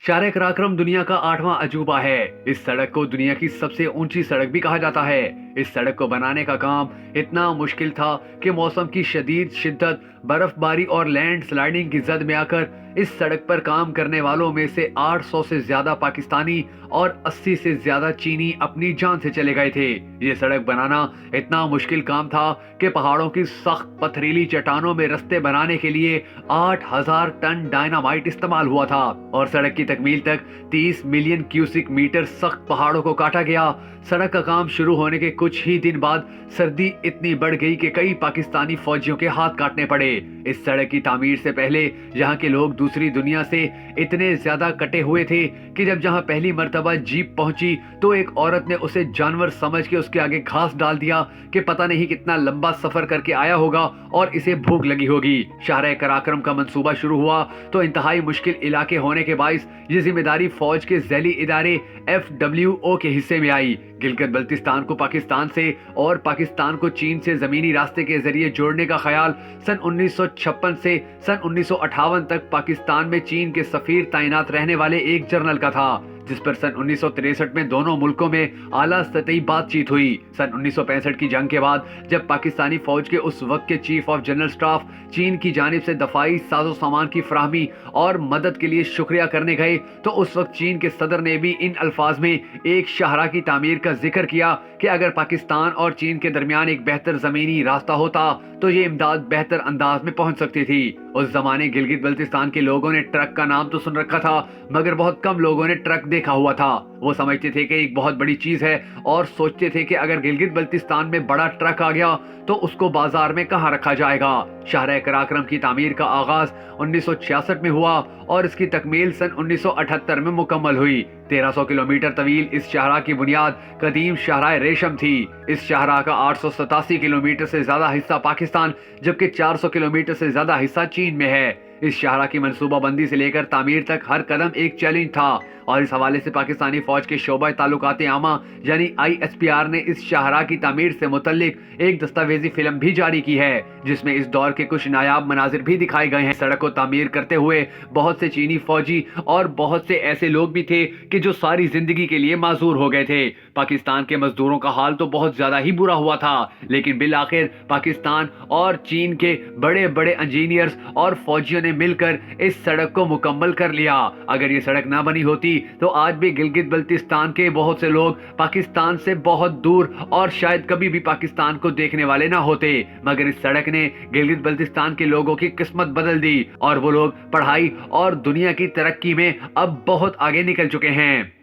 शार कराक्रम दुनिया का 8वां अजूबा है। इस सड़क को दुनिया की सबसे ऊंची सड़क भी कहा जाता है। इस सड़क को बनाने का काम इतना मुश्किल था कि मौसम की शदीद शिद्दत, बर्फबारी और लैंड स्लाइडिंग की जद में आकर इस सड़क पर काम करने वालों में से 800 से ज्यादा पाकिस्तानी और 80 से ज्यादा चीनी अपनी जान से चले गए थे। ये सड़क बनाना इतना मुश्किल काम था कि पहाड़ों की सख्त पथरीली चट्टानों में रास्ते बनाने के लिए 8000 टन डायनामाइट इस्तेमाल हुआ था और सड़क की तकमील तक 30 मिलियन क्यूसिक मीटर सख्त पहाड़ों को काटा गया। सड़क का काम शुरू होने के कुछ ही दिन बाद सर्दी इतनी बढ़ गई कि कई पाकिस्तानी फौजियों के हाथ काटने पड़े। इस सड़क की तामीर से पहले यहाँ के लोग दूसरी दुनिया से इतने ज्यादा कटे हुए थे कि जब जहाँ पहली मर्तबा जीप पहुंची तो एक औरत ने उसे जानवर समझ के उसके आगे घास डाल दिया कि पता नहीं कितना लंबा सफर करके आया होगा और इसे भूख लगी होगी। शार कराक्रम का मंसूबा शुरू हुआ तो इंतहाई मुश्किल इलाके होने के बाइस ये जिम्मेदारी फौज के झैली इदारे FWO के हिस्से में आई। गिलगित बल्तिस्तान को पाकिस्तान से और पाकिस्तान को चीन से जमीनी रास्ते के जरिए जोड़ने का ख्याल सन 1956 से सन 1958 तक पाकिस्तान में चीन के सफीर तैनात रहने वाले एक जनरल का था, जिस पर सन 1963 में दोनों मुल्कों में आला सतही बातचीत हुई। सन 1965 की जंग के बाद जब पाकिस्तानी फौज के उस वक्त के चीफ ऑफ जनरल स्टाफ चीन की जानिब से दफाई साजो सामान की फराहमी और मदद के लिए शुक्रिया करने गए तो उस वक्त चीन के सदर ने भी इन अल्फाज में एक शाहरा की तामीर का जिक्र किया कि अगर पाकिस्तान और चीन के दरमियान एक बेहतर जमीनी रास्ता होता तो ये इमदाद बेहतर अंदाज में पहुंच सकती थी। उस जमाने गिलगित बल्तिस्तान के लोगों ने ट्रक का नाम तो सुन रखा था मगर बहुत कम लोगों ने ट्रक देखा हुआ था। वो समझते थे कि एक बहुत बड़ी चीज है और सोचते थे कि अगर गिलगित बल्तिस्तान में बड़ा ट्रक आ गया तो उसको बाजार में कहाँ रखा जाएगा। शार कराक्रम की तामीर का आगाज 1966 में हुआ और इसकी तकमील सन 1978 में मुकम्मल हुई। 1300 किलोमीटर तवील इस शाहरा की बुनियाद कदीम शाहरा रेशम थी। इस शाहरा का 887 किलोमीटर से ज्यादा हिस्सा पाकिस्तान जबकि 400 किलोमीटर से ज्यादा हिस्सा चीन में है। इस शाहरा की मंसूबाबंदी से लेकर तामीर तक हर कदम एक चैलेंज था और इस हवाले से पाकिस्तानी फौज के शोबा ताल्लुकात आमा यानी ISPR ने इस शाहरा की तामीर से मुतल्लिक एक दस्तावेजी फिल्म भी जारी की है जिसमें इस दौर के कुछ नायाब मनाजिर भी दिखाए गए हैं। सड़क को तामीर करते हुए बहुत से चीनी फौजी और बहुत से ऐसे लोग भी थे कि जो सारी जिंदगी के लिए माजूर हो गए थे। पाकिस्तान के मजदूरों का हाल तो बहुत ज्यादा ही बुरा हुआ था, लेकिन बिल आखिर पाकिस्तान और चीन के बड़े बड़े इंजीनियर्स और फौजियों ने मिलकर इस सड़क को मुकम्मल कर लिया। अगर ये सड़क ना बनी होती तो आज भी गिलगित बल्तिस्तान के बहुत से लोग पाकिस्तान से बहुत दूर और शायद कभी भी पाकिस्तान को देखने वाले ना होते। मगर इस सड़क ने गिलगित बल्तिस्तान के लोगों की किस्मत बदल दी और वो लोग पढ़ाई और दुनिया की तरक्की में अब बहुत आगे निकल चुके हैं।